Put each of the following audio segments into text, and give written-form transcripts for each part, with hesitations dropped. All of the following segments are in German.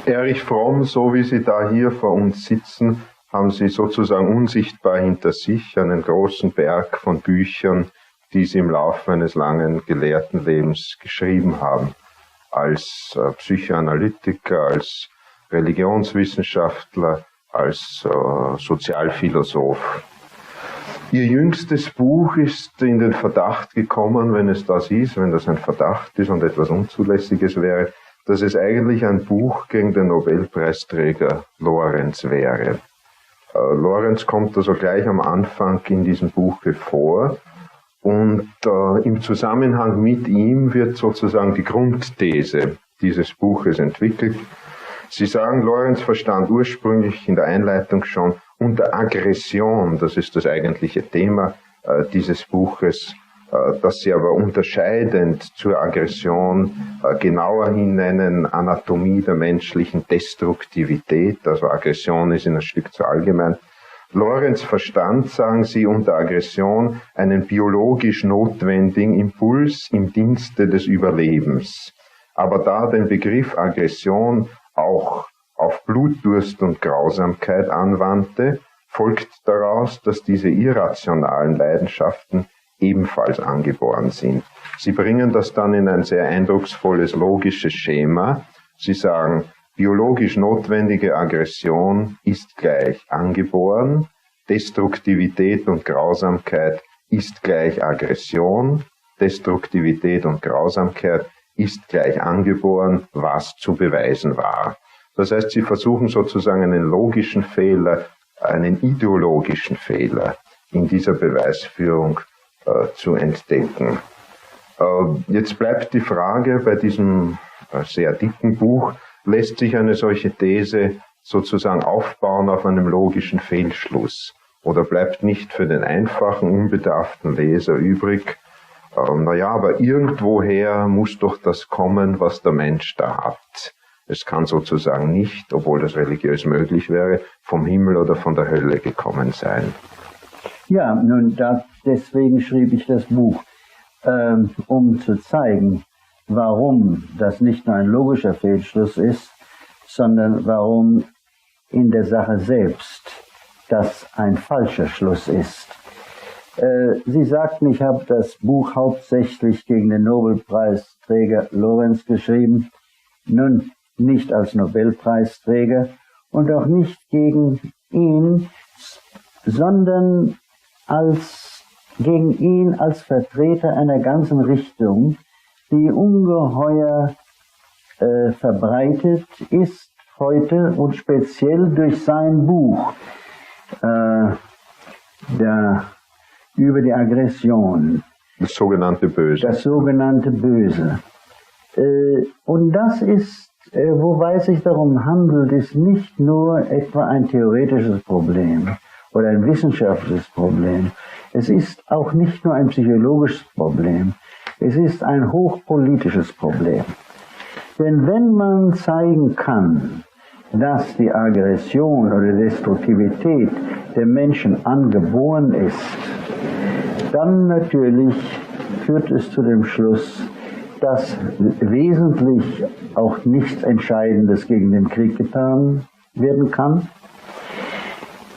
Erich Fromm, so wie Sie da hier vor uns sitzen, haben Sie sozusagen unsichtbar hinter sich einen großen Berg von Büchern, die Sie im Laufe eines langen Gelehrtenlebens geschrieben haben. Als Psychoanalytiker, als Religionswissenschaftler, als Sozialphilosoph. Ihr jüngstes Buch ist in den Verdacht gekommen, wenn es das ist, wenn das ein Verdacht ist und etwas Unzulässiges wäre, dass es eigentlich ein Buch gegen den Nobelpreisträger Lorenz wäre. Lorenz kommt also gleich am Anfang in diesem Buch vor und im Zusammenhang mit ihm wird sozusagen die Grundthese dieses Buches entwickelt. Sie sagen, Lorenz verstand ursprünglich in der Einleitung schon unter Aggression, das ist das eigentliche Thema dieses Buches, dass sie aber unterscheidend zur Aggression genauer hin nennen Anatomie der menschlichen Destruktivität, also Aggression ist in ein Stück zu allgemein. Lorenz verstand, sagen sie, unter Aggression einen biologisch notwendigen Impuls im Dienste des Überlebens. Aber da den Begriff Aggression auch auf Blutdurst und Grausamkeit anwandte, folgt daraus, dass diese irrationalen Leidenschaften ebenfalls angeboren sind. Sie bringen das dann in ein sehr eindrucksvolles logisches Schema. Sie sagen, biologisch notwendige Aggression ist gleich angeboren, Destruktivität und Grausamkeit ist gleich Aggression, Destruktivität und Grausamkeit ist gleich angeboren, was zu beweisen war. Das heißt, sie versuchen sozusagen einen logischen Fehler, einen ideologischen Fehler in dieser Beweisführung zu entdecken. Jetzt bleibt die Frage, bei diesem sehr dicken Buch, lässt sich eine solche These sozusagen aufbauen auf einem logischen Fehlschluss? Oder bleibt nicht für den einfachen, unbedarften Leser übrig, aber irgendwoher muss doch das kommen, was der Mensch da hat. Es kann sozusagen nicht, obwohl das religiös möglich wäre, vom Himmel oder von der Hölle gekommen sein. Ja, nun, deswegen schrieb ich das Buch, um zu zeigen, warum das nicht nur ein logischer Fehlschluss ist, sondern warum in der Sache selbst das ein falscher Schluss ist. Sie sagten, ich habe das Buch hauptsächlich gegen den Nobelpreisträger Lorenz geschrieben. Nun, nicht als Nobelpreisträger und auch nicht gegen ihn, sondern gegen ihn als Vertreter einer ganzen Richtung, die ungeheuer verbreitet ist heute und speziell durch sein Buch über die Aggression. Das sogenannte Böse. Das sogenannte Böse. Und das ist, wobei es sich darum handelt, ist nicht nur etwa ein theoretisches Problem oder ein wissenschaftliches Problem. Es ist auch nicht nur ein psychologisches Problem. Es ist ein hochpolitisches Problem. Denn wenn man zeigen kann, dass die Aggression oder Destruktivität dem Menschen angeboren ist, dann natürlich führt es zu dem Schluss, dass wesentlich auch nichts Entscheidendes gegen den Krieg getan werden kann,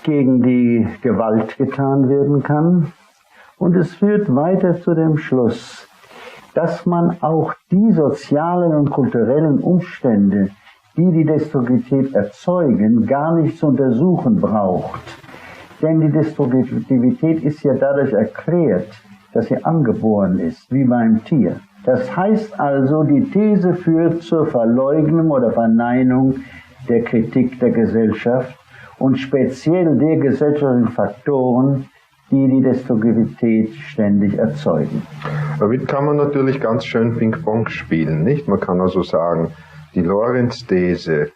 gegen die Gewalt getan werden kann. Und es führt weiter zu dem Schluss, dass man auch die sozialen und kulturellen Umstände, die die Destruktivität erzeugen, gar nicht zu untersuchen braucht. Denn die Destruktivität ist ja dadurch erklärt, dass sie angeboren ist, wie beim Tier. Das heißt also, die These führt zur Verleugnung oder Verneinung der Kritik der Gesellschaft und speziell der gesellschaftlichen Faktoren, die die Destruktivität ständig erzeugen. Damit kann man natürlich ganz schön Ping-Pong spielen, nicht? Man kann also sagen, die Lorenz-These,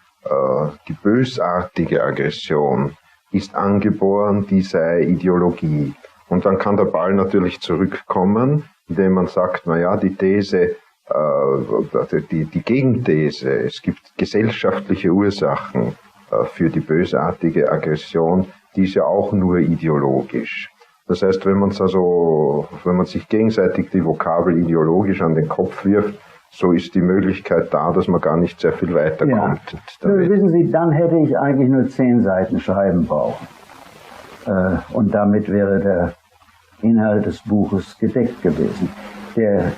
die bösartige Aggression ist angeboren, die sei Ideologie. Und dann kann der Ball natürlich zurückkommen, indem man sagt, die These, die Gegenthese, es gibt gesellschaftliche Ursachen für die bösartige Aggression, die ist ja auch nur ideologisch. Das heißt, wenn man sich gegenseitig die Vokabel ideologisch an den Kopf wirft, so ist die Möglichkeit da, dass man gar nicht sehr viel weiterkommt. Ja. Nur, wissen Sie, dann hätte ich eigentlich nur 10 Seiten schreiben brauchen. Und damit wäre der Inhalt des Buches gedeckt gewesen. Der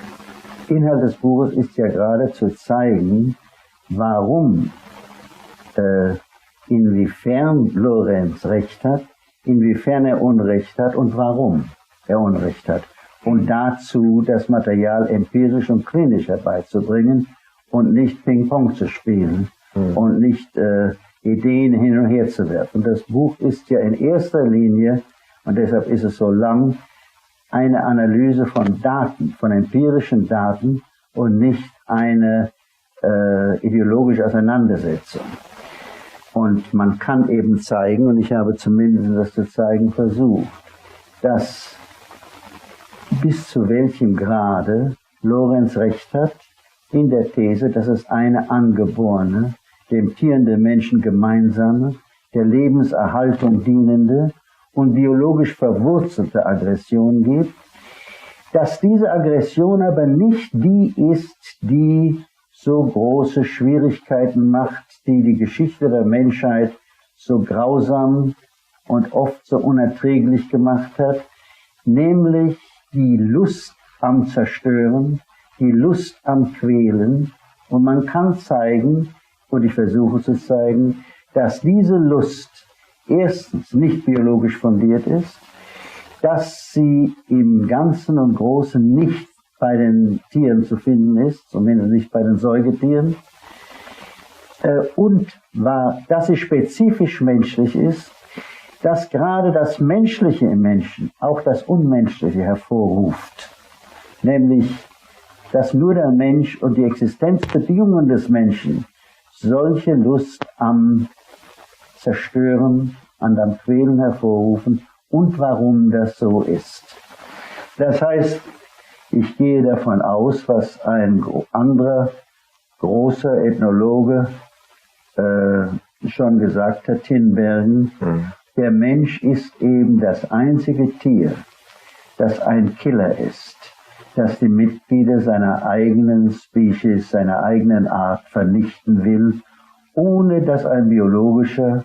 Inhalt des Buches ist ja gerade zu zeigen, warum, inwiefern Lorenz recht hat, inwiefern er Unrecht hat und warum er Unrecht hat. Und dazu das Material empirisch und klinisch herbeizubringen und nicht Ping-Pong zu spielen und nicht Ideen hin und her zu werfen. Das Buch ist ja in erster Linie, und deshalb ist es so lang, eine Analyse von Daten, von empirischen Daten und nicht eine ideologische Auseinandersetzung. Und man kann eben zeigen, und ich habe zumindest das zu zeigen versucht, dass bis zu welchem Grade Lorenz recht hat in der These, dass es eine angeborene, dem Tier und dem Menschen gemeinsame, der Lebenserhaltung dienende und biologisch verwurzelte Aggression gibt, dass diese Aggression aber nicht die ist, die so große Schwierigkeiten macht, die die Geschichte der Menschheit so grausam und oft so unerträglich gemacht hat, nämlich die Lust am Zerstören, die Lust am Quälen. Und man kann zeigen, und ich versuche zu zeigen, dass diese Lust erstens nicht biologisch fundiert ist, dass sie im Ganzen und Großen nicht bei den Tieren zu finden ist, zumindest nicht bei den Säugetieren, und dass sie spezifisch menschlich ist, dass gerade das Menschliche im Menschen auch das Unmenschliche hervorruft, nämlich, dass nur der Mensch und die Existenzbedingungen des Menschen solche Lust am Zerstören, an dem Quälen hervorrufen und warum das so ist. Das heißt, ich gehe davon aus, was ein anderer großer Ethnologe schon gesagt hat, Tinbergen, der Mensch ist eben das einzige Tier, das ein Killer ist, das die Mitglieder seiner eigenen Species, seiner eigenen Art vernichten will, ohne dass ein biologischer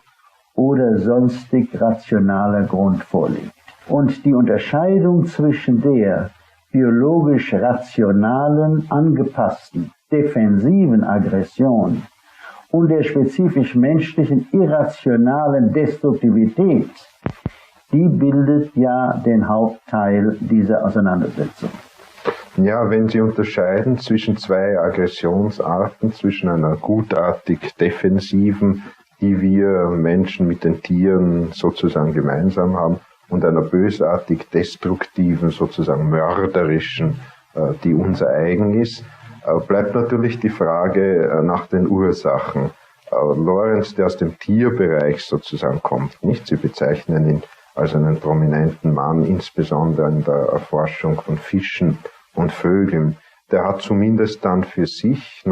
oder sonstig rationaler Grund vorliegt. Und die Unterscheidung zwischen der biologisch rationalen, angepassten, defensiven Aggression und der spezifisch menschlichen, irrationalen Destruktivität, die bildet ja den Hauptteil dieser Auseinandersetzung. Ja, wenn Sie unterscheiden zwischen zwei Aggressionsarten, zwischen einer gutartig defensiven, die wir Menschen mit den Tieren sozusagen gemeinsam haben, und einer bösartig destruktiven, sozusagen mörderischen, die unser eigen ist, bleibt natürlich die Frage nach den Ursachen. Lorenz, der aus dem Tierbereich sozusagen kommt, nicht? Sie bezeichnen ihn als einen prominenten Mann, insbesondere in der Erforschung von Fischen und Vögeln. Der hat zumindest dann für sich,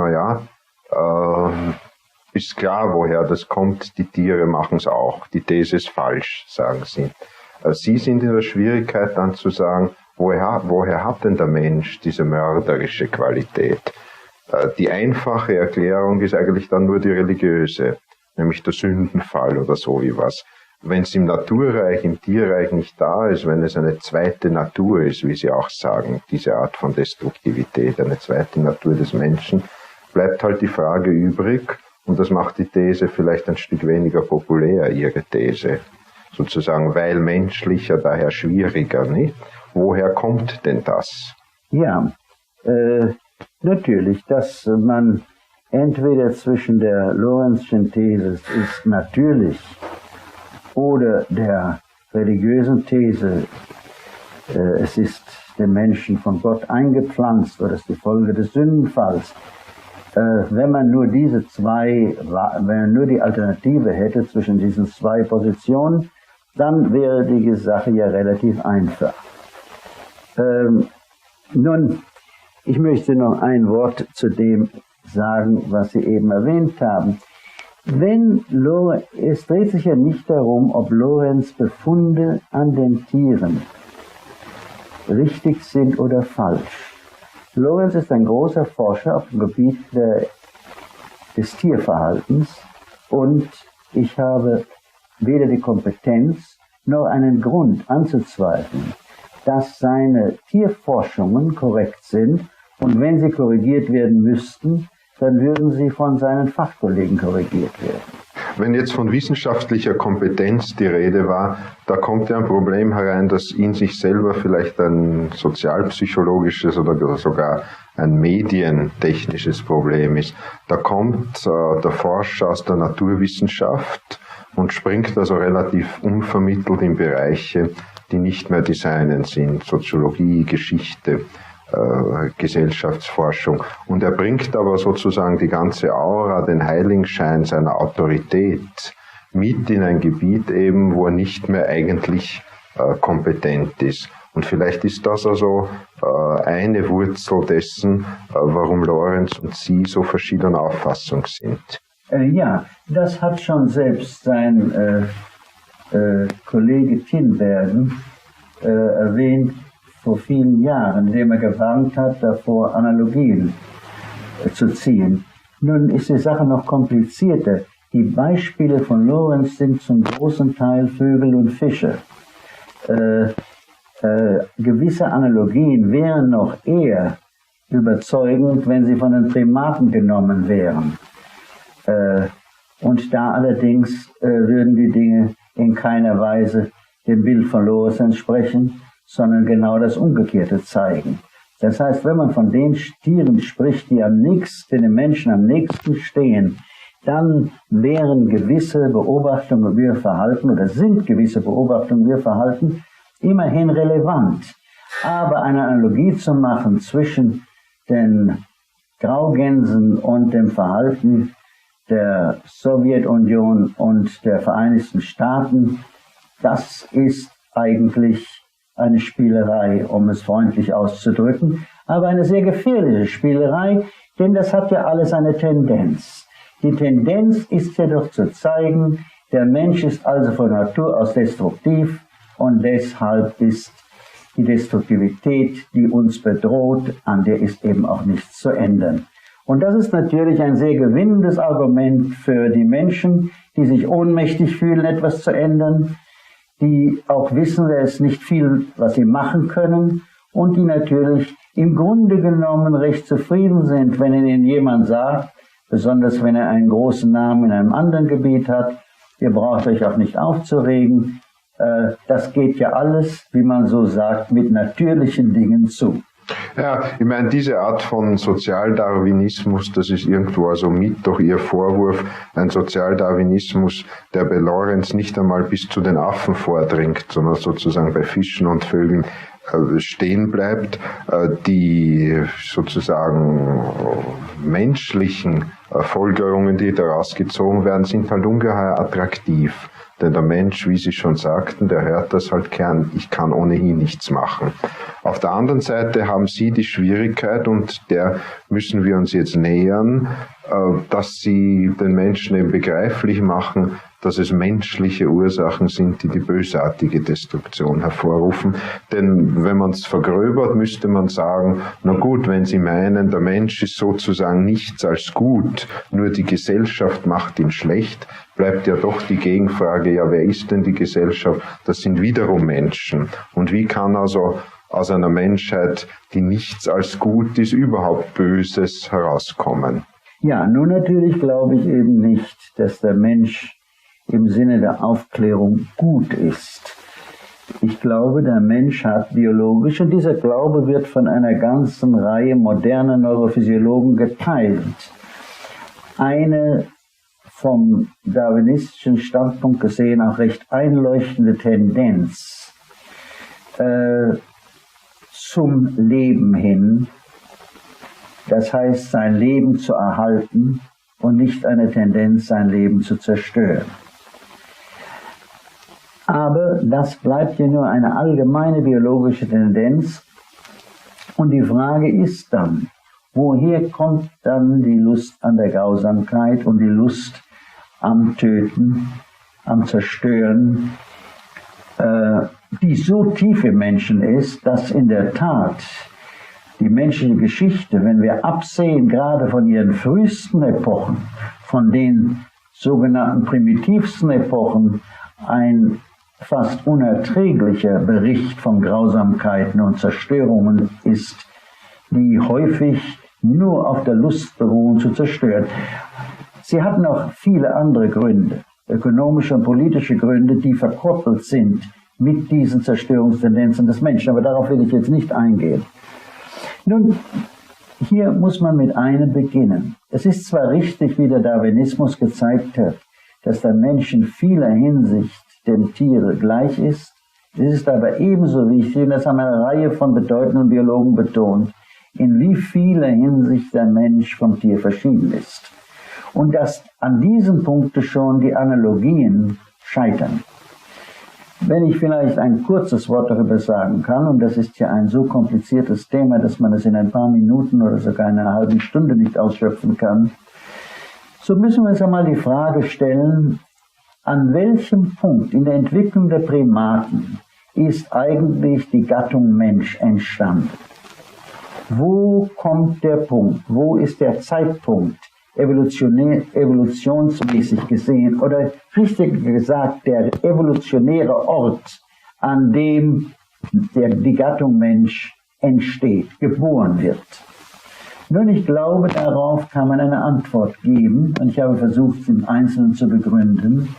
ist klar, woher das kommt, die Tiere machen es auch. Die These ist falsch, sagen Sie. Sie sind in der Schwierigkeit dann zu sagen, woher hat denn der Mensch diese mörderische Qualität? Die einfache Erklärung ist eigentlich dann nur die religiöse, nämlich der Sündenfall oder so wie was. Wenn es im Naturreich, im Tierreich nicht da ist, wenn es eine zweite Natur ist, wie Sie auch sagen, diese Art von Destruktivität, eine zweite Natur des Menschen, bleibt halt die Frage übrig, und das macht die These vielleicht ein Stück weniger populär, Ihre These. Sozusagen, weil menschlicher, daher schwieriger, nicht? Woher kommt denn das? Ja, natürlich, dass man entweder zwischen der Lorenzschen These ist natürlich oder der religiösen These, es ist dem Menschen von Gott eingepflanzt oder es ist die Folge des Sündenfalls. Wenn man nur die Alternative hätte zwischen diesen zwei Positionen, dann wäre die Sache ja relativ einfach. Nun, Ich möchte noch ein Wort zu dem sagen, was Sie eben erwähnt haben. Es dreht sich ja nicht darum, ob Lorenz Befunde an den Tieren richtig sind oder falsch. Lorenz ist ein großer Forscher auf dem Gebiet des Tierverhaltens und ich habe weder die Kompetenz noch einen Grund anzuzweifeln, dass seine Tierforschungen korrekt sind und wenn sie korrigiert werden müssten, dann würden sie von seinen Fachkollegen korrigiert werden. Wenn jetzt von wissenschaftlicher Kompetenz die Rede war, da kommt ja ein Problem herein, dass in sich selber vielleicht ein sozialpsychologisches oder sogar ein medientechnisches Problem ist. Da kommt der Forscher aus der Naturwissenschaft und springt also relativ unvermittelt in Bereiche, die nicht mehr die seinen sind, Soziologie, Geschichte, Gesellschaftsforschung. Und er bringt aber sozusagen die ganze Aura, den Heiligenschein seiner Autorität mit in ein Gebiet eben, wo er nicht mehr eigentlich kompetent ist. Und vielleicht ist das also eine Wurzel dessen, warum Lorenz und Sie so verschiedener Auffassung sind. Ja, das hat schon selbst sein Kollege Tinbergen erwähnt vor vielen Jahren, indem er gewarnt hat, davor Analogien zu ziehen. Nun ist die Sache noch komplizierter. Die Beispiele von Lorenz sind zum großen Teil Vögel und Fische. Gewisse Analogien wären noch eher überzeugend, wenn sie von den Primaten genommen wären. Und da allerdings würden die Dinge in keiner Weise dem Bild von Lorenz entsprechen, sondern genau das Umgekehrte zeigen. Das heißt, wenn man von den Tieren spricht, die den Menschen am nächsten stehen, dann wären gewisse Beobachtungen über ihr Verhalten oder sind gewisse Beobachtungen über ihr Verhalten immerhin relevant. Aber eine Analogie zu machen zwischen den Graugänsen und dem Verhalten der Sowjetunion und der Vereinigten Staaten, das ist eigentlich eine Spielerei, um es freundlich auszudrücken, aber eine sehr gefährliche Spielerei, denn das hat ja alles eine Tendenz. Die Tendenz ist ja doch zu zeigen, der Mensch ist also von Natur aus destruktiv und deshalb ist die Destruktivität, die uns bedroht, an der ist eben auch nichts zu ändern. Und das ist natürlich ein sehr gewinnendes Argument für die Menschen, die sich ohnmächtig fühlen, etwas zu ändern, die auch wissen, es ist nicht viel, was sie machen können und die natürlich im Grunde genommen recht zufrieden sind, wenn ihnen jemand sagt, besonders wenn er einen großen Namen in einem anderen Gebiet hat, ihr braucht euch auch nicht aufzuregen, das geht ja alles, wie man so sagt, mit natürlichen Dingen zu. Ja, ich meine, diese Art von Sozialdarwinismus, das ist irgendwo also mit durch Ihr Vorwurf, ein Sozialdarwinismus, der bei Lorenz nicht einmal bis zu den Affen vordringt, sondern sozusagen bei Fischen und Vögeln stehen bleibt. Die sozusagen menschlichen Folgerungen, die daraus gezogen werden, sind halt ungeheuer attraktiv. Denn der Mensch, wie Sie schon sagten, der hört das halt gern, ich kann ohnehin nichts machen. Auf der anderen Seite haben Sie die Schwierigkeit, und der müssen wir uns jetzt nähern, dass Sie den Menschen eben begreiflich machen, dass es menschliche Ursachen sind, die die bösartige Destruktion hervorrufen. Denn wenn man es vergröbert, müsste man sagen, na gut, wenn Sie meinen, der Mensch ist sozusagen nichts als gut, nur die Gesellschaft macht ihn schlecht, bleibt ja doch die Gegenfrage, ja, wer ist denn die Gesellschaft? Das sind wiederum Menschen. Und wie kann also aus einer Menschheit, die nichts als gut ist, überhaupt Böses herauskommen? Ja, nun natürlich glaube ich eben nicht, dass der Mensch im Sinne der Aufklärung gut ist. Ich glaube, der Mensch hat biologisch, und dieser Glaube wird von einer ganzen Reihe moderner Neurophysiologen geteilt, eine vom darwinistischen Standpunkt gesehen auch recht einleuchtende Tendenz zum Leben hin, das heißt, sein Leben zu erhalten und nicht eine Tendenz, sein Leben zu zerstören. Aber das bleibt ja nur eine allgemeine biologische Tendenz Und die Frage ist dann, woher kommt dann die Lust an der Grausamkeit und die Lust am Töten, am Zerstören, die so tief im Menschen ist, dass in der Tat die menschliche Geschichte, wenn wir absehen gerade von ihren frühesten Epochen, von den sogenannten primitivsten Epochen, ein fast unerträglicher Bericht von Grausamkeiten und Zerstörungen ist, die häufig nur auf der Lust beruhen zu zerstören. Sie hatten auch viele andere Gründe, ökonomische und politische Gründe, die verkoppelt sind mit diesen Zerstörungstendenzen des Menschen. Aber darauf will ich jetzt nicht eingehen. Nun, hier muss man mit einem beginnen. Es ist zwar richtig, wie der Darwinismus gezeigt hat, dass der Mensch in vieler Hinsicht dem Tiere gleich ist. Es ist aber ebenso wichtig, und das haben eine Reihe von bedeutenden Biologen betont, in wie vieler Hinsicht der Mensch vom Tier verschieden ist. Und dass an diesem Punkte schon die Analogien scheitern. Wenn ich vielleicht ein kurzes Wort darüber sagen kann, und das ist ja ein so kompliziertes Thema, dass man es in ein paar Minuten oder sogar in einer halben Stunde nicht ausschöpfen kann, so müssen wir uns einmal die Frage stellen, an welchem Punkt in der Entwicklung der Primaten ist eigentlich die Gattung Mensch entstanden? Wo kommt der Punkt? Wo ist der Zeitpunkt, evolutionsmäßig gesehen, oder richtiger gesagt, der evolutionäre Ort, an dem die Gattung Mensch entsteht, geboren wird? Nun, ich glaube, darauf kann man eine Antwort geben, und ich habe versucht, es im Einzelnen zu begründen,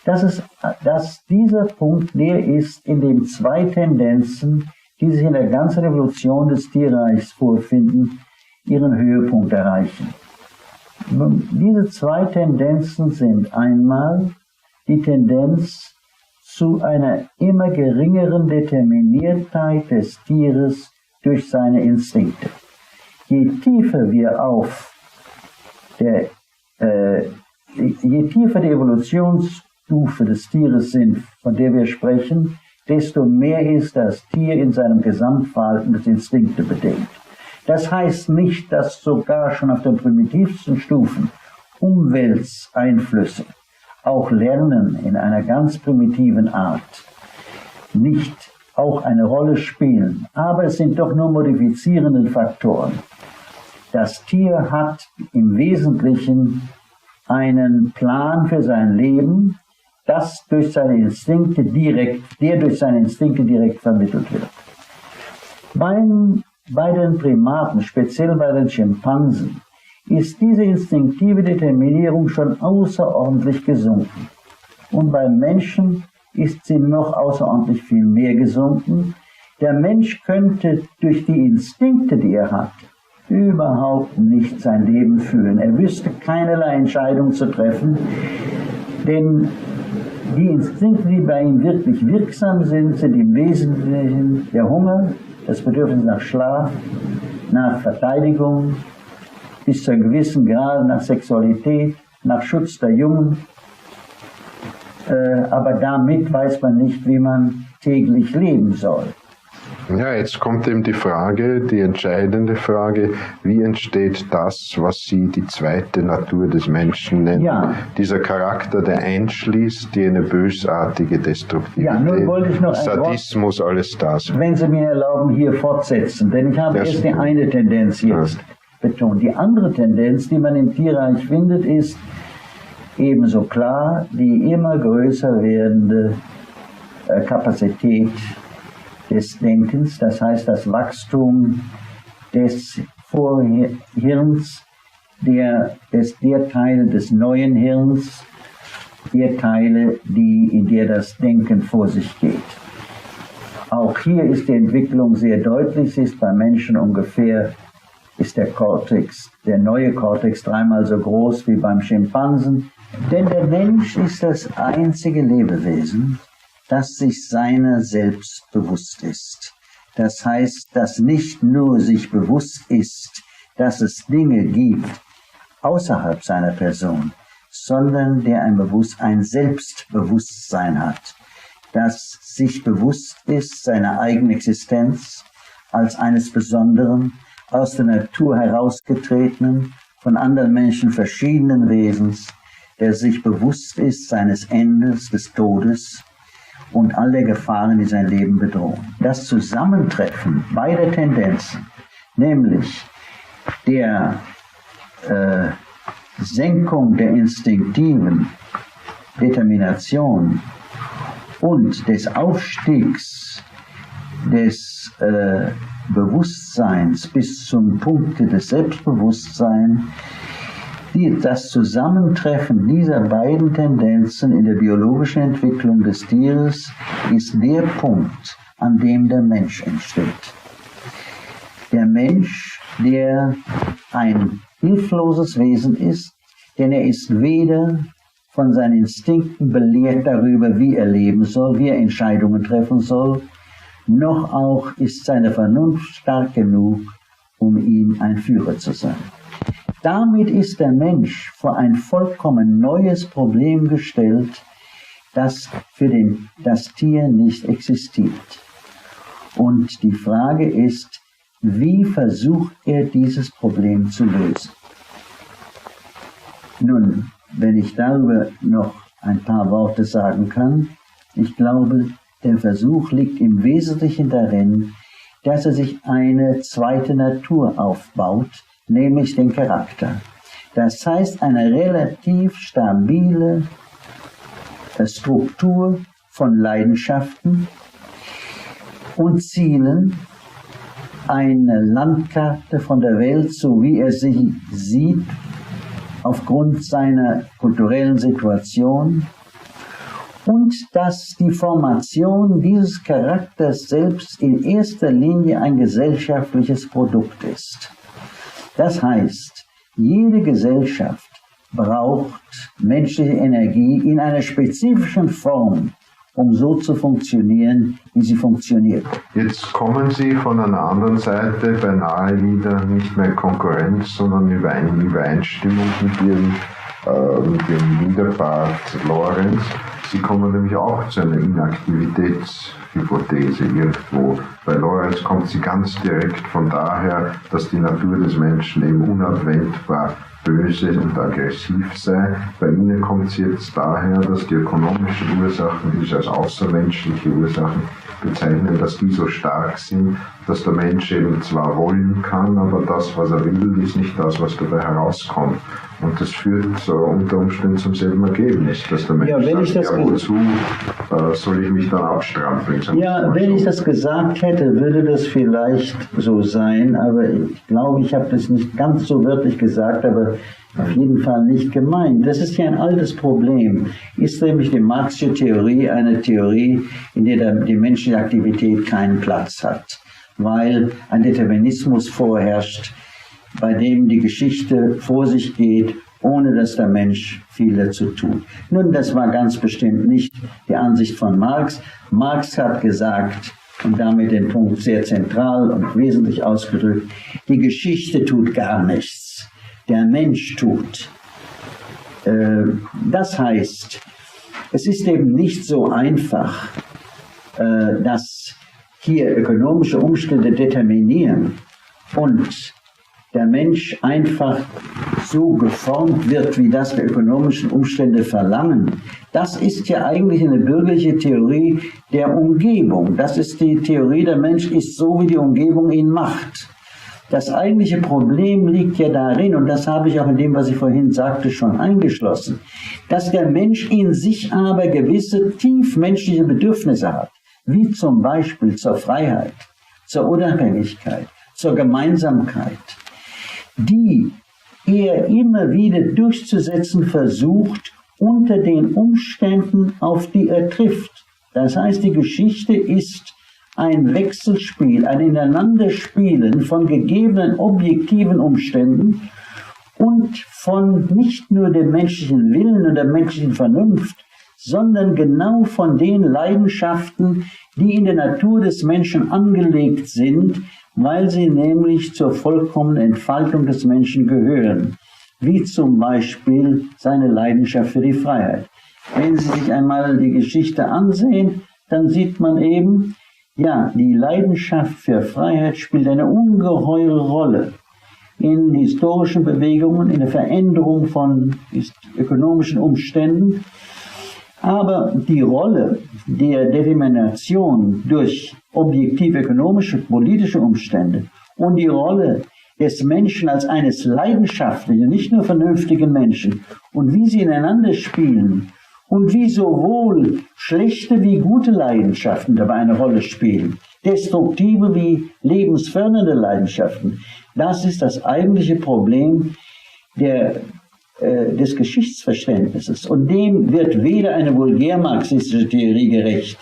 dass dieser Punkt der ist, in dem zwei Tendenzen, die sich in der ganzen Evolution des Tierreichs vorfinden, ihren Höhepunkt erreichen. Nun, diese zwei Tendenzen sind einmal die Tendenz zu einer immer geringeren Determiniertheit des Tieres durch seine Instinkte. Je tiefer je tiefer die Evolutionsstufe des Tieres sind, von der wir sprechen, desto mehr ist das Tier in seinem Gesamtverhalten durch Instinkte bedingt. Das heißt nicht, dass sogar schon auf den primitivsten Stufen Umwelteinflüsse, auch Lernen in einer ganz primitiven Art, nicht auch eine Rolle spielen. Aber es sind doch nur modifizierende Faktoren. Das Tier hat im Wesentlichen einen Plan für sein Leben, der durch seine Instinkte direkt vermittelt wird. Bei den Primaten, speziell bei den Schimpansen, ist diese instinktive Determinierung schon außerordentlich gesunken. Und beim Menschen ist sie noch außerordentlich viel mehr gesunken. Der Mensch könnte durch die Instinkte, die er hat, überhaupt nicht sein Leben führen. Er wüsste keinerlei Entscheidung zu treffen, denn die Instinkte, die bei ihm wirklich wirksam sind, sind im Wesentlichen der Hunger, das Bedürfnis nach Schlaf, nach Verteidigung, bis zu einem gewissen Grad nach Sexualität, nach Schutz der Jungen. Aber damit weiß man nicht, wie man täglich leben soll. Ja, jetzt kommt eben die Frage, die entscheidende Frage, wie entsteht das, was Sie die zweite Natur des Menschen nennen? Ja. Dieser Charakter, der einschließt, die eine bösartige Destruktivität, ja, nun wollte ich noch Sadismus, alles das. Wenn Sie mir erlauben, hier fortsetzen, denn ich habe erst die eine Tendenz jetzt betont. Die andere Tendenz, die man im Tierreich findet, ist ebenso klar die immer größer werdende Kapazität des Denkens, das heißt das Wachstum des Vorhirns, der Teile des neuen Hirns, der Teile, in der das Denken vor sich geht. Auch hier ist die Entwicklung sehr deutlich. Sie ist beim Menschen ungefähr, ist der neue Kortex dreimal so groß wie beim Schimpansen. Denn der Mensch ist das einzige Lebewesen, das sich seiner selbst bewusst ist. Das heißt, das nicht nur sich bewusst ist, dass es Dinge gibt außerhalb seiner Person, sondern der ein Selbstbewusstsein hat, das sich bewusst ist seiner eigenen Existenz, als eines Besonderen, aus der Natur herausgetretenen, von anderen Menschen verschiedenen Wesens, der sich bewusst ist seines Endes, des Todes und all der Gefahren, die sein Leben bedrohen. Das Zusammentreffen beider Tendenzen, nämlich der Senkung der instinktiven Determination und des Aufstiegs des Bewusstseins bis zum Punkte des Selbstbewusstseins, das Zusammentreffen dieser beiden Tendenzen in der biologischen Entwicklung des Tieres ist der Punkt, an dem der Mensch entsteht. Der Mensch, der ein hilfloses Wesen ist, denn er ist weder von seinen Instinkten belehrt darüber, wie er leben soll, wie er Entscheidungen treffen soll, noch auch ist seine Vernunft stark genug, um ihm ein Führer zu sein. Damit ist der Mensch vor ein vollkommen neues Problem gestellt, das für das Tier nicht existiert. Und die Frage ist, wie versucht er dieses Problem zu lösen? Nun, wenn ich darüber noch ein paar Worte sagen kann, ich glaube, der Versuch liegt im Wesentlichen darin, dass er sich eine zweite Natur aufbaut, nämlich den Charakter. Das heißt, eine relativ stabile Struktur von Leidenschaften und Zielen, eine Landkarte von der Welt, so wie er sie sieht, aufgrund seiner kulturellen Situation, und dass die Formation dieses Charakters selbst in erster Linie ein gesellschaftliches Produkt ist. Das heißt, jede Gesellschaft braucht menschliche Energie in einer spezifischen Form, um so zu funktionieren, wie sie funktioniert. Jetzt kommen Sie von einer anderen Seite beinahe wieder nicht mehr in Konkurrenz, sondern in Übereinstimmung mit dem Widerpart Lorenz. Sie kommen nämlich auch zu einer Inaktivitätshypothese irgendwo. Bei Lorenz kommt sie ganz direkt von daher, dass die Natur des Menschen eben unabwendbar böse und aggressiv sei. Bei Ihnen kommt sie jetzt daher, dass die ökonomischen Ursachen, die Sie als außermenschliche Ursachen bezeichnen, dass die so stark sind, dass der Mensch eben zwar wollen kann, aber das, was er will, ist nicht das, was dabei herauskommt. Und das führt unter Umständen zum selben Ergebnis, dass der Mensch sagt, wozu soll ich mich dann abstrampeln? Ja, wenn ich das gesagt hätte, würde das vielleicht so sein, aber ich glaube, ich habe das nicht ganz so wörtlich gesagt, aber auf jeden Fall nicht gemeint. Das ist ja ein altes Problem. Ist nämlich die Marxische Theorie eine Theorie, in der die menschliche Aktivität keinen Platz hat, weil ein Determinismus vorherrscht, bei dem die Geschichte vor sich geht, ohne dass der Mensch viel dazu tut. Nun, das war ganz bestimmt nicht die Ansicht von Marx. Marx hat gesagt, und damit den Punkt sehr zentral und wesentlich ausgedrückt, die Geschichte tut gar nichts. Der Mensch tut. Das heißt, es ist eben nicht so einfach, dass hier ökonomische Umstände determinieren und der Mensch einfach so geformt wird, wie das die ökonomischen Umstände verlangen. Das ist ja eigentlich eine bürgerliche Theorie der Umgebung. Das ist die Theorie, der Mensch ist so, wie die Umgebung ihn macht. Das eigentliche Problem liegt ja darin, und das habe ich auch in dem, was ich vorhin sagte, schon eingeschlossen, dass der Mensch in sich aber gewisse tiefmenschliche Bedürfnisse hat, wie zum Beispiel zur Freiheit, zur Unabhängigkeit, zur Gemeinsamkeit, die er immer wieder durchzusetzen versucht unter den Umständen, auf die er trifft. Das heißt, die Geschichte ist ein Wechselspiel, ein Ineinanderspielen von gegebenen objektiven Umständen und von nicht nur dem menschlichen Willen und der menschlichen Vernunft, sondern genau von den Leidenschaften, die in der Natur des Menschen angelegt sind, weil sie nämlich zur vollkommenen Entfaltung des Menschen gehören, wie zum Beispiel seine Leidenschaft für die Freiheit. Wenn Sie sich einmal die Geschichte ansehen, dann sieht man eben, Ja, die Leidenschaft für Freiheit spielt eine ungeheure Rolle in historischen Bewegungen, in der Veränderung von ökonomischen Umständen. Aber die Rolle der Determination durch objektive ökonomische, politische Umstände und die Rolle des Menschen als eines leidenschaftlichen, nicht nur vernünftigen Menschen und wie sie ineinander spielen und wie sowohl schlechte wie gute Leidenschaften dabei eine Rolle spielen, destruktive wie lebensfördernde Leidenschaften, das ist das eigentliche Problem des Geschichtsverständnisses. Und dem wird weder eine vulgär-marxistische Theorie gerecht,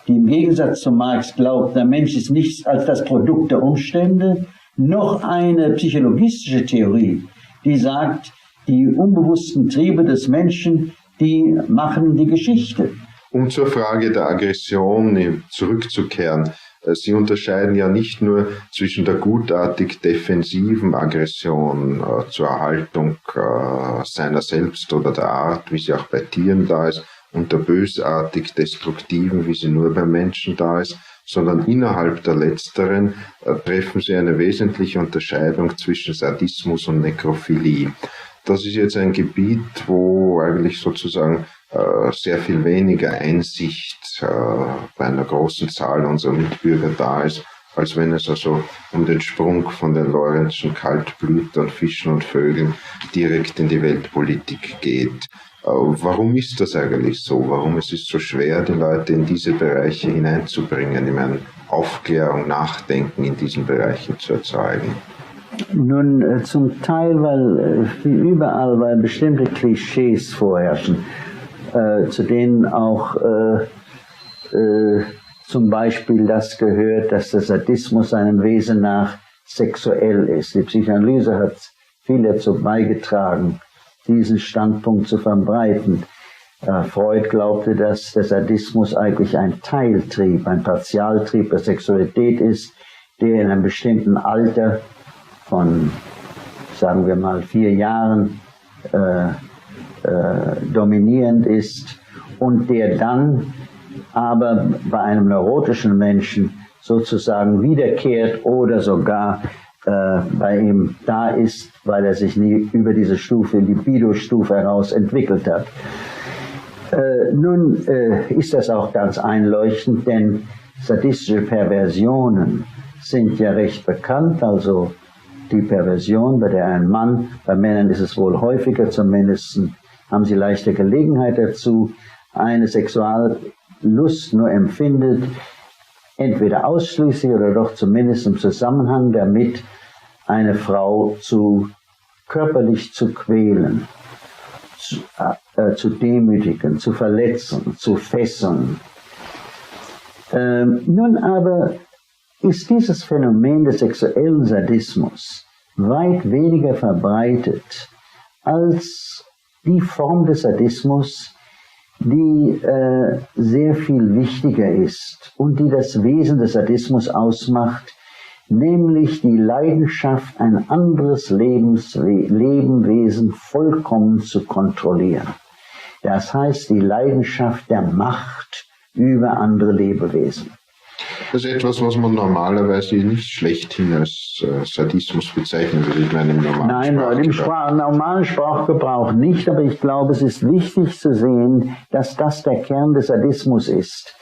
die im Gegensatz zu Marx glaubt, der Mensch ist nichts als das Produkt der Umstände, noch eine psychologistische Theorie, die sagt, die unbewussten Triebe des Menschen, die machen die Geschichte. Um zur Frage der Aggression zurückzukehren, Sie unterscheiden ja nicht nur zwischen der gutartig defensiven Aggression zur Erhaltung seiner selbst oder der Art, wie sie auch bei Tieren da ist, und der bösartig destruktiven, wie sie nur beim Menschen da ist, sondern innerhalb der letzteren treffen Sie eine wesentliche Unterscheidung zwischen Sadismus und Nekrophilie. Das ist jetzt ein Gebiet, wo eigentlich sozusagen sehr viel weniger Einsicht bei einer großen Zahl unserer Mitbürger da ist, als wenn es also um den Sprung von den Lorenzschen Kaltblütern, Fischen und Vögeln direkt in die Weltpolitik geht. Warum ist das eigentlich so? Warum ist es so schwer, die Leute in diese Bereiche hineinzubringen, in eine Aufklärung, Nachdenken in diesen Bereichen zu erzeugen? Nun, zum Teil, weil wie überall, weil bestimmte Klischees vorherrschen, zu denen auch zum Beispiel das gehört, dass der Sadismus seinem Wesen nach sexuell ist. Die Psychoanalyse hat viel dazu beigetragen, diesen Standpunkt zu verbreiten. Freud glaubte, dass der Sadismus eigentlich ein Teiltrieb, ein Partialtrieb der Sexualität ist, der in einem bestimmten Alter von, sagen wir mal, 4 Jahren dominierend ist und der dann aber bei einem neurotischen Menschen sozusagen wiederkehrt oder sogar bei ihm da ist, weil er sich nie über diese Stufe, Libido-Stufe heraus entwickelt hat. Nun ist das auch ganz einleuchtend, denn sadistische Perversionen sind ja recht bekannt, also die Perversion, bei der ein Mann, bei Männern ist es wohl häufiger, zumindest haben sie leichte Gelegenheit dazu, eine Sexuallust nur empfindet, entweder ausschließlich oder doch zumindest im Zusammenhang damit, eine Frau körperlich zu quälen, zu demütigen, zu verletzen, zu fesseln. Nun aber ist dieses Phänomen des sexuellen Sadismus weit weniger verbreitet als die Form des Sadismus, die sehr viel wichtiger ist und die das Wesen des Sadismus ausmacht, nämlich die Leidenschaft, ein anderes Lebewesen vollkommen zu kontrollieren. Das heißt, die Leidenschaft der Macht über andere Lebewesen. Das ist etwas, was man normalerweise nicht schlechthin als Sadismus bezeichnen würde. Ich meine, im normalen Sprachgebrauch nicht, aber ich glaube, es ist wichtig zu sehen, dass das der Kern des Sadismus ist.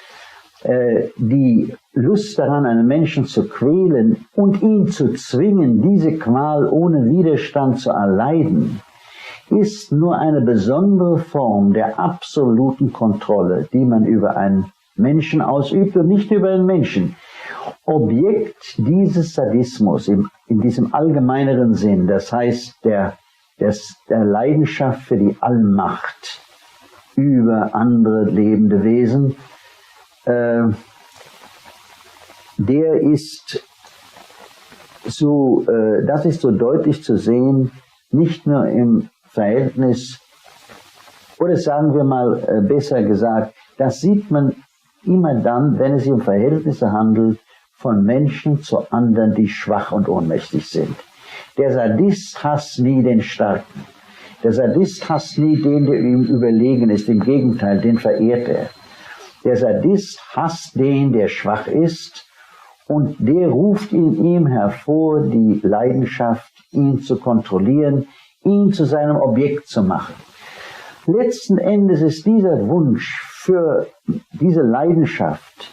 Die Lust daran, einen Menschen zu quälen und ihn zu zwingen, diese Qual ohne Widerstand zu erleiden, ist nur eine besondere Form der absoluten Kontrolle, die man über einen Menschen ausübt und nicht über den Menschen. Objekt dieses Sadismus in diesem allgemeineren Sinn, das heißt der Leidenschaft für die Allmacht über andere lebende Wesen, der ist so, das ist so deutlich zu sehen, nicht nur im Verhältnis, oder sagen wir mal besser gesagt, das sieht man immer dann, wenn es sich um Verhältnisse handelt von Menschen zu anderen, die schwach und ohnmächtig sind. Der Sadist hasst nie den Starken. Der Sadist hasst nie den, der ihm überlegen ist. Im Gegenteil, den verehrt er. Der Sadist hasst den, der schwach ist, und der ruft in ihm hervor die Leidenschaft, ihn zu kontrollieren, ihn zu seinem Objekt zu machen. Letzten Endes ist dieser Wunsch für diese Leidenschaft,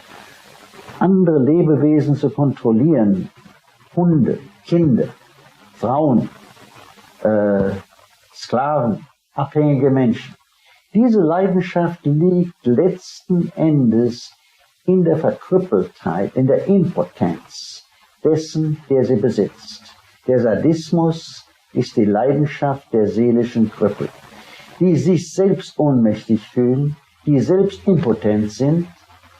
andere Lebewesen zu kontrollieren, Hunde, Kinder, Frauen, Sklaven, abhängige Menschen. Diese Leidenschaft liegt letzten Endes in der Verkrüppeltheit, in der Impotenz dessen, der sie besitzt. Der Sadismus ist die Leidenschaft der seelischen Krüppel, die sich selbst ohnmächtig fühlen, die selbst impotent sind.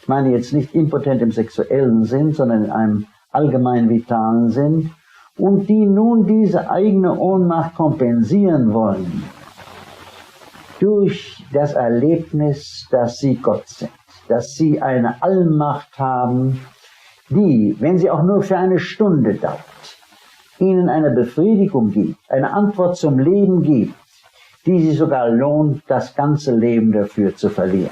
Ich meine jetzt nicht impotent im sexuellen Sinn, sondern in einem allgemein vitalen Sinn, und die nun diese eigene Ohnmacht kompensieren wollen durch das Erlebnis, dass sie Gott sind, dass sie eine Allmacht haben, die, wenn sie auch nur für eine Stunde dauert, ihnen eine Befriedigung gibt, eine Antwort zum Leben gibt, die sie sogar lohnt, das ganze Leben dafür zu verlieren.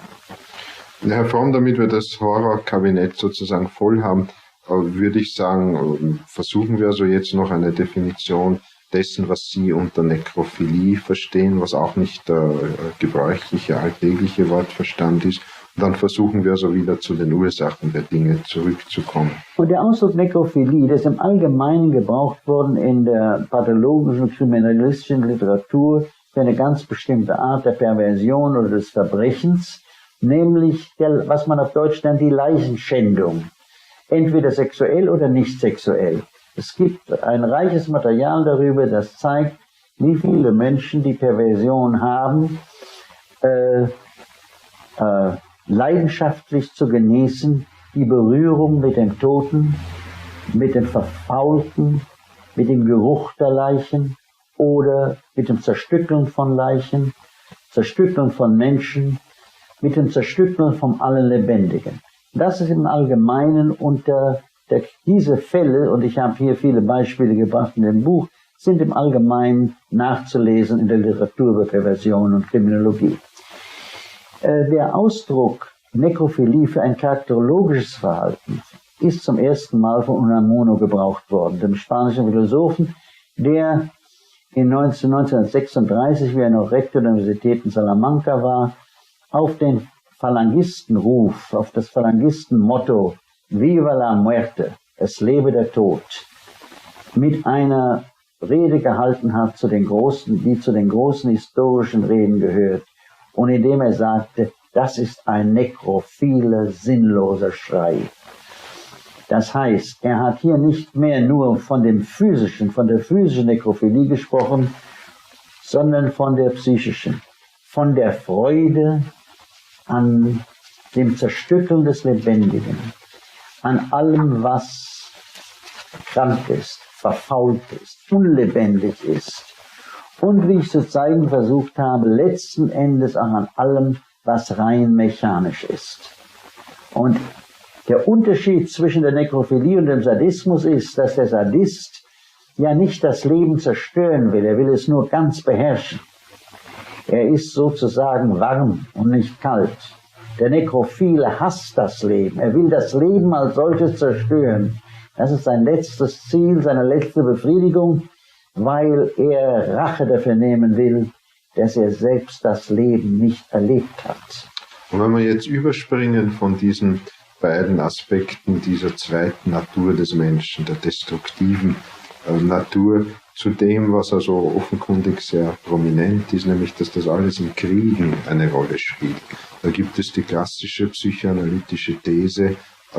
Herr Fromm, damit wir das Horrorkabinett sozusagen voll haben, würde ich sagen, versuchen wir also jetzt noch eine Definition dessen, was Sie unter Nekrophilie verstehen, was auch nicht der gebräuchliche, alltägliche Wortverstand ist. Und dann versuchen wir also wieder zu den Ursachen der Dinge zurückzukommen. Und der Ausdruck Nekrophilie, der ist im Allgemeinen gebraucht worden in der pathologischen und kriminalistischen Literatur für eine ganz bestimmte Art der Perversion oder des Verbrechens, nämlich was man auf Deutsch nennt die Leichenschändung, entweder sexuell oder nicht sexuell. Es gibt ein reiches Material darüber, das zeigt, wie viele Menschen die Perversion haben, leidenschaftlich zu genießen, die Berührung mit den Toten, mit den Verfaulten, mit dem Geruch der Leichen oder mit dem Zerstückeln von Leichen, Zerstückeln von Menschen, mit dem Zerstückeln von allen Lebendigen. Das ist im Allgemeinen unter diese Fälle, und ich habe hier viele Beispiele gebracht in dem Buch, sind im Allgemeinen nachzulesen in der Literatur über Perversion und Kriminologie. Der Ausdruck Nekrophilie für ein charakterologisches Verhalten ist zum ersten Mal von Unamuno gebraucht worden, dem spanischen Philosophen, der in 1936, wie er noch Rektor der Universität in Salamanca war, auf den Phalangistenruf, auf das Phalangistenmotto Viva la muerte, es lebe der Tod, mit einer Rede gehalten hat, die zu den großen historischen Reden gehört, und indem er sagte, das ist ein nekrophiler, sinnloser Schrei. Das heißt, er hat hier nicht mehr nur von der physischen Nekrophilie gesprochen, sondern von der psychischen, von der Freude an dem Zerstückeln des Lebendigen, an allem, was krank ist, verfault ist, unlebendig ist. Und wie ich zu zeigen versucht habe, letzten Endes auch an allem, was rein mechanisch ist. Und der Unterschied zwischen der Nekrophilie und dem Sadismus ist, dass der Sadist ja nicht das Leben zerstören will, er will es nur ganz beherrschen. Er ist sozusagen warm und nicht kalt. Der Nekrophile hasst das Leben. Er will das Leben als solches zerstören. Das ist sein letztes Ziel, seine letzte Befriedigung, weil er Rache dafür nehmen will, dass er selbst das Leben nicht erlebt hat. Und wenn wir jetzt überspringen von diesen beiden Aspekten dieser zweiten Natur des Menschen, der destruktiven Natur, zu dem, was also offenkundig sehr prominent ist, nämlich dass das alles in Kriegen eine Rolle spielt. Da gibt es die klassische psychoanalytische These,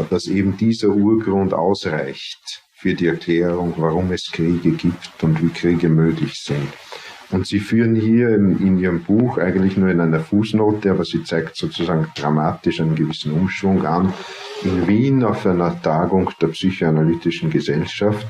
dass eben dieser Urgrund ausreicht für die Erklärung, warum es Kriege gibt und wie Kriege möglich sind. Und Sie führen hier in Ihrem Buch eigentlich nur in einer Fußnote, aber sie zeigt sozusagen dramatisch einen gewissen Umschwung an. In Wien auf einer Tagung der Psychoanalytischen Gesellschaft,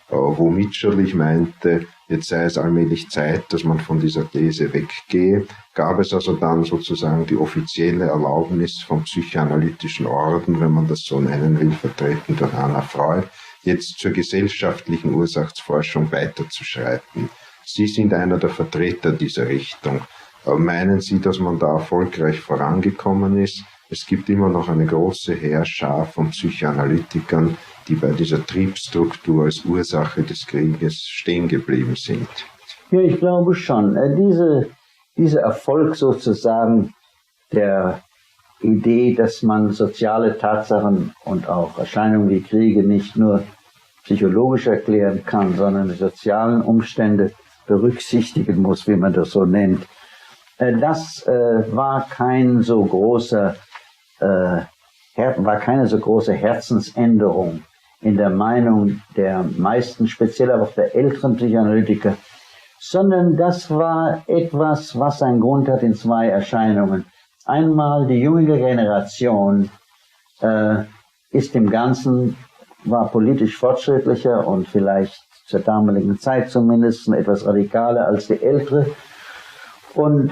wo Mitscherlich meinte, jetzt sei es allmählich Zeit, dass man von dieser These weggehe, gab es also dann sozusagen die offizielle Erlaubnis vom Psychoanalytischen Orden, wenn man das so nennen will, vertreten durch Anna Freud, jetzt zur gesellschaftlichen Ursachtsforschung weiterzuschreiten. Sie sind einer der Vertreter dieser Richtung. Meinen Sie, dass man da erfolgreich vorangekommen ist? es gibt immer noch eine große Heerschar von Psychoanalytikern, die bei dieser Triebstruktur als Ursache des Krieges stehen geblieben sind. Ja, ich glaube schon. Dieser Erfolg sozusagen der Idee, dass man soziale Tatsachen und auch Erscheinungen wie Kriege nicht nur psychologisch erklären kann, sondern die sozialen Umstände berücksichtigen muss, wie man das so nennt. Das war keine so große Herzensänderung in der Meinung der meisten, speziell aber auch der älteren Psychoanalytiker, sondern das war etwas, was einen Grund hat in zwei Erscheinungen. Einmal die jüngere Generation ist im Ganzen, war politisch fortschrittlicher und vielleicht zur damaligen Zeit zumindest etwas radikaler als die ältere. Und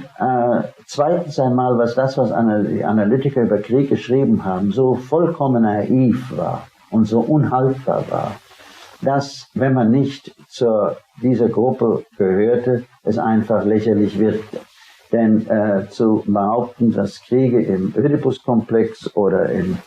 zweitens einmal, was die Analytiker über Krieg geschrieben haben, so vollkommen naiv war und so unhaltbar war, dass, wenn man nicht zu dieser Gruppe gehörte, es einfach lächerlich wirkte. Denn zu behaupten, dass Kriege im Oedipus-Komplex oder in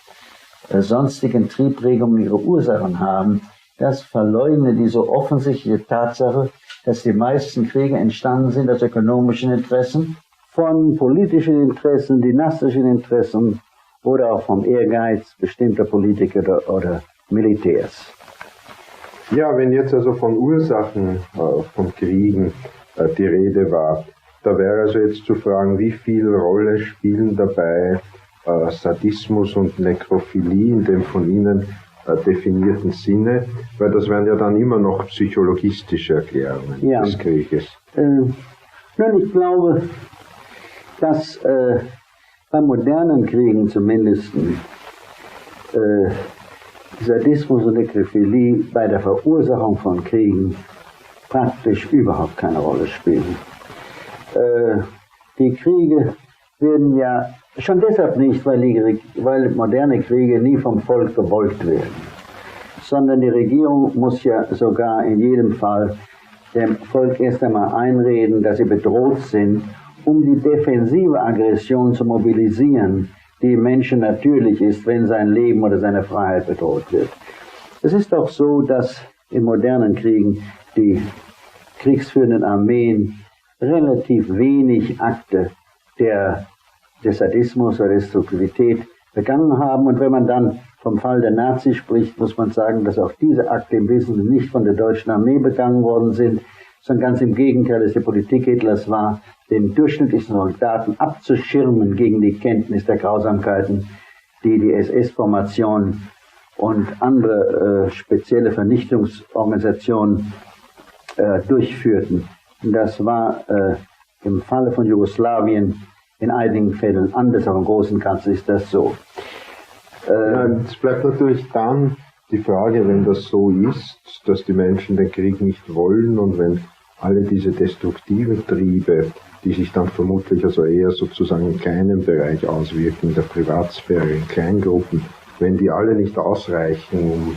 sonstigen Triebregungen ihre Ursachen haben, das verleugnet die so offensichtliche Tatsache, dass die meisten Kriege entstanden sind aus ökonomischen Interessen, von politischen Interessen, dynastischen Interessen oder auch vom Ehrgeiz bestimmter Politiker oder Militärs. Ja, wenn jetzt also von Ursachen von Kriegen die Rede war, da wäre also jetzt zu fragen, wie viel Rolle spielen dabei Sadismus und Nekrophilie in dem von Ihnen definierten Sinne, weil das wären ja dann immer noch psychologistische Erklärungen des Krieges. Nun, ich glaube, dass bei modernen Kriegen zumindest Sadismus und Nekrophilie bei der Verursachung von Kriegen praktisch überhaupt keine Rolle spielen. Die Kriege werden ja schon deshalb nicht, weil moderne Kriege nie vom Volk gewollt werden, sondern die Regierung muss ja sogar in jedem Fall dem Volk erst einmal einreden, dass sie bedroht sind, um die defensive Aggression zu mobilisieren, die im Menschen natürlich ist, wenn sein Leben oder seine Freiheit bedroht wird. Es ist auch so, dass in modernen Kriegen die kriegsführenden Armeen relativ wenig Akte des Sadismus oder Destruktivität begangen haben. Und wenn man dann vom Fall der Nazis spricht, muss man sagen, dass auch diese Akte im Wesentlichen nicht von der deutschen Armee begangen worden sind, sondern ganz im Gegenteil, dass die Politik Hitlers war, den durchschnittlichen Soldaten abzuschirmen gegen die Kenntnis der Grausamkeiten, die die SS-Formation und andere spezielle Vernichtungsorganisationen durchführten. Und das war im Falle von Jugoslawien in einigen Fällen anders, aber im Großen und Ganzen ist das so. Es bleibt natürlich dann die Frage, wenn das so ist, dass die Menschen den Krieg nicht wollen und wenn alle diese destruktiven Triebe, die sich dann vermutlich also eher sozusagen in kleinem Bereich auswirken, in der Privatsphäre, in Kleingruppen, wenn die alle nicht ausreichen,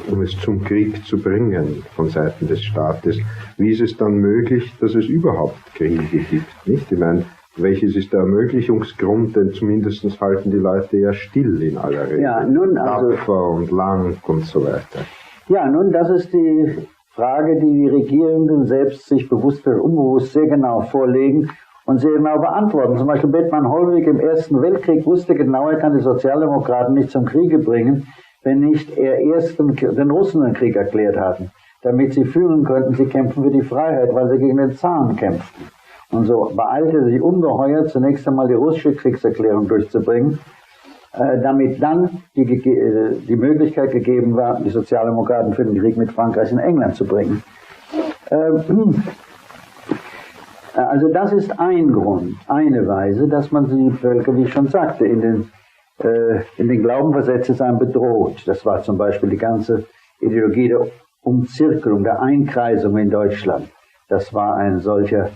um es zum Krieg zu bringen von Seiten des Staates, wie ist es dann möglich, dass es überhaupt Kriege gibt? Nicht? Ich meine, welches ist der Ermöglichungsgrund, denn zumindest halten die Leute ja still in aller Regel. Ja, nun also, tapfer und lang und so weiter. Ja, nun, das ist die Frage, die die Regierenden selbst sich bewusst oder unbewusst sehr genau vorlegen und sehr genau beantworten. Zum Beispiel Bethmann Hollweg im Ersten Weltkrieg wusste genau, er kann die Sozialdemokraten nicht zum Kriege bringen, wenn nicht er erst den Russen den Krieg erklärt hatten, damit sie fühlen könnten, sie kämpfen für die Freiheit, weil sie gegen den Zaren kämpften. Und so beeilte er sich ungeheuer, zunächst einmal die russische Kriegserklärung durchzubringen, damit dann die Möglichkeit gegeben war, die Sozialdemokraten für den Krieg mit Frankreich und England zu bringen. Also das ist ein Grund, eine Weise, dass man die Völker, wie ich schon sagte, in den Glauben versetzt, es einem bedroht. Das war zum Beispiel die ganze Ideologie der Umzirkelung, der Einkreisung in Deutschland. Das war eine solche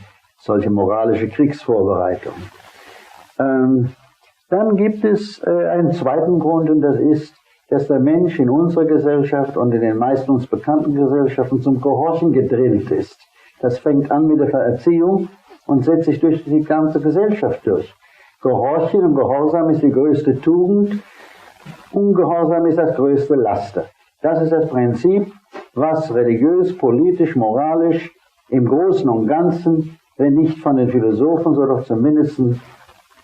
moralische Kriegsvorbereitung. Dann gibt es einen zweiten Grund, und das ist, dass der Mensch in unserer Gesellschaft und in den meisten uns bekannten Gesellschaften zum Gehorchen gedrillt ist. Das fängt an mit der Erziehung und setzt sich durch die ganze Gesellschaft durch. Gehorchen und Gehorsam ist die größte Tugend, Ungehorsam ist das größte Laster. Das ist das Prinzip, was religiös, politisch, moralisch im Großen und Ganzen, wenn nicht von den Philosophen, so doch zumindest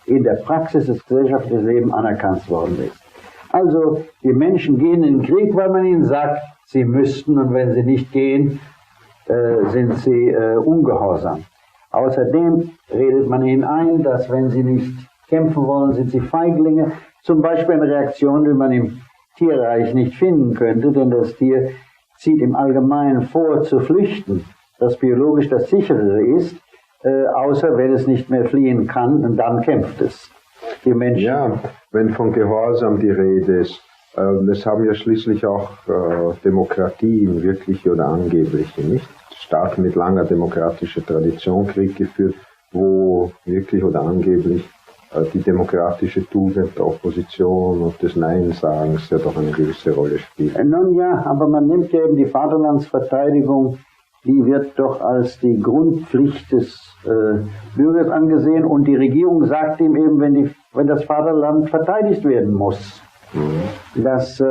in der Praxis des gesellschaftlichen Lebens anerkannt worden ist. Also die Menschen gehen in den Krieg, weil man ihnen sagt, sie müssten, und wenn sie nicht gehen, sind sie ungehorsam. Außerdem redet man ihnen ein, dass wenn sie nicht kämpfen wollen, sind sie Feiglinge. Zum Beispiel eine Reaktion, die man im Tierreich nicht finden könnte, denn das Tier zieht im Allgemeinen vor, zu flüchten, das biologisch das Sichere ist, außer wenn es nicht mehr fliehen kann, und dann kämpft es. Die Menschen. Ja, wenn von Gehorsam die Rede ist. Es haben ja schließlich auch Demokratien, wirkliche oder angebliche, nicht? Staaten mit langer demokratischer Tradition Krieg geführt, wo wirklich oder angeblich die demokratische Tugend der Opposition und des Nein-Sagens ja doch eine gewisse Rolle spielt. Nun ja, aber man nimmt ja eben die Vaterlandsverteidigung, die wird doch als die Grundpflicht des Bürgers angesehen, und die Regierung sagt ihm eben, wenn das Vaterland verteidigt werden muss. Das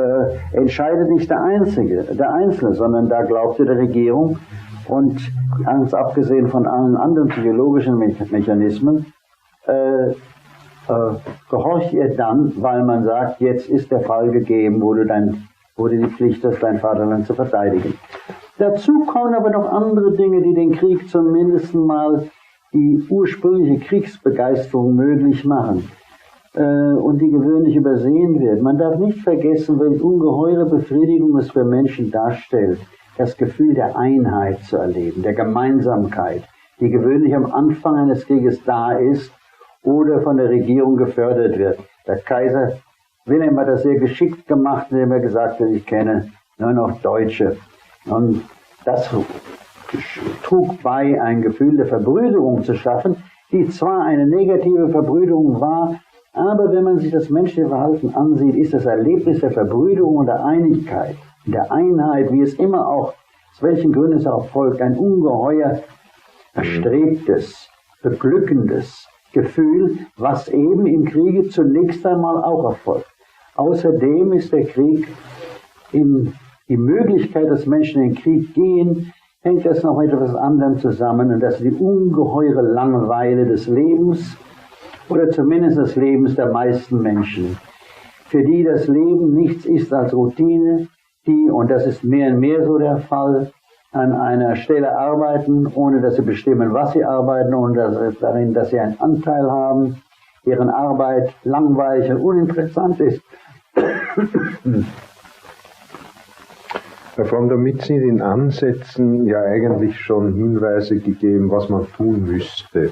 entscheidet nicht der Einzelne, sondern da glaubte der Regierung, und ganz abgesehen von allen anderen psychologischen Mechanismen, gehorcht ihr dann, weil man sagt, jetzt ist der Fall gegeben, wo du die Pflicht hast, dein Vaterland zu verteidigen. Dazu kommen aber noch andere Dinge, die den Krieg zumindest mal die ursprüngliche Kriegsbegeisterung möglich machen und die gewöhnlich übersehen wird. Man darf nicht vergessen, welche ungeheure Befriedigung es für Menschen darstellt, das Gefühl der Einheit zu erleben, der Gemeinsamkeit, die gewöhnlich am Anfang eines Krieges da ist oder von der Regierung gefördert wird. Der Kaiser Wilhelm hat das sehr geschickt gemacht, indem er gesagt hat, ich kenne nur noch Deutsche. Und das trug bei, ein Gefühl der Verbrüderung zu schaffen, die zwar eine negative Verbrüderung war, aber wenn man sich das menschliche Verhalten ansieht, ist das Erlebnis der Verbrüderung und der Einigkeit, der Einheit, wie es immer auch, aus welchen Gründen es auch folgt, ein ungeheuer erstrebtes, beglückendes Gefühl, was eben im Kriege zunächst einmal auch erfolgt. Außerdem ist der Krieg, die Möglichkeit, dass Menschen in den Krieg gehen, hängt das noch mit etwas anderem zusammen, und das ist die ungeheure Langeweile des Lebens, oder zumindest des Lebens der meisten Menschen, für die das Leben nichts ist als Routine, die, und das ist mehr und mehr so der Fall, an einer Stelle arbeiten, ohne dass sie bestimmen, was sie arbeiten, ohne dass sie einen Anteil haben, deren Arbeit langweilig und uninteressant ist. Herr Fromm, damit sind in Ansätzen ja eigentlich schon Hinweise gegeben, was man tun müsste.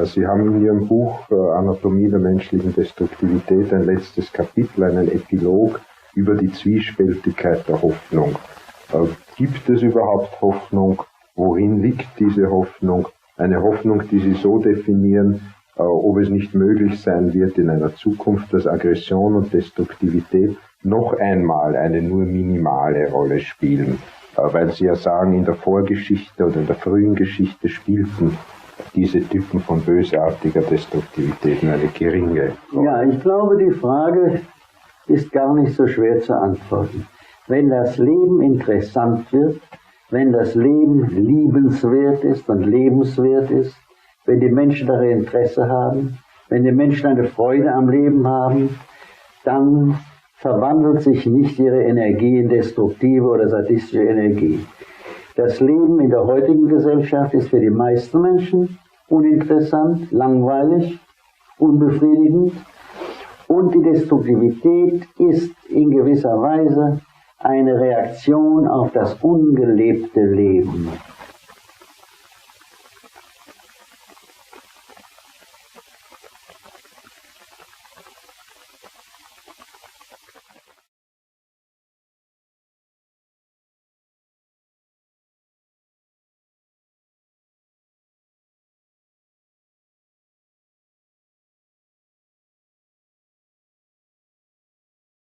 Sie haben in Ihrem Buch Anatomie der menschlichen Destruktivität ein letztes Kapitel, einen Epilog über die Zwiespältigkeit der Hoffnung. Gibt es überhaupt Hoffnung? Worin liegt diese Hoffnung? Eine Hoffnung, die Sie so definieren, ob es nicht möglich sein wird, in einer Zukunft, dass Aggression und Destruktivität noch einmal eine nur minimale Rolle spielen. Weil Sie ja sagen, in der Vorgeschichte oder in der frühen Geschichte spielten diese Typen von bösartiger Destruktivität nur eine geringe Rolle. Ja, ich glaube, die Frage ist gar nicht so schwer zu antworten. Wenn das Leben interessant wird, wenn das Leben liebenswert ist und lebenswert ist, wenn die Menschen daran Interesse haben, wenn die Menschen eine Freude am Leben haben, dann verwandelt sich nicht ihre Energie in destruktive oder sadistische Energie. Das Leben in der heutigen Gesellschaft ist für die meisten Menschen uninteressant, langweilig, unbefriedigend, und die Destruktivität ist in gewisser Weise eine Reaktion auf das ungelebte Leben.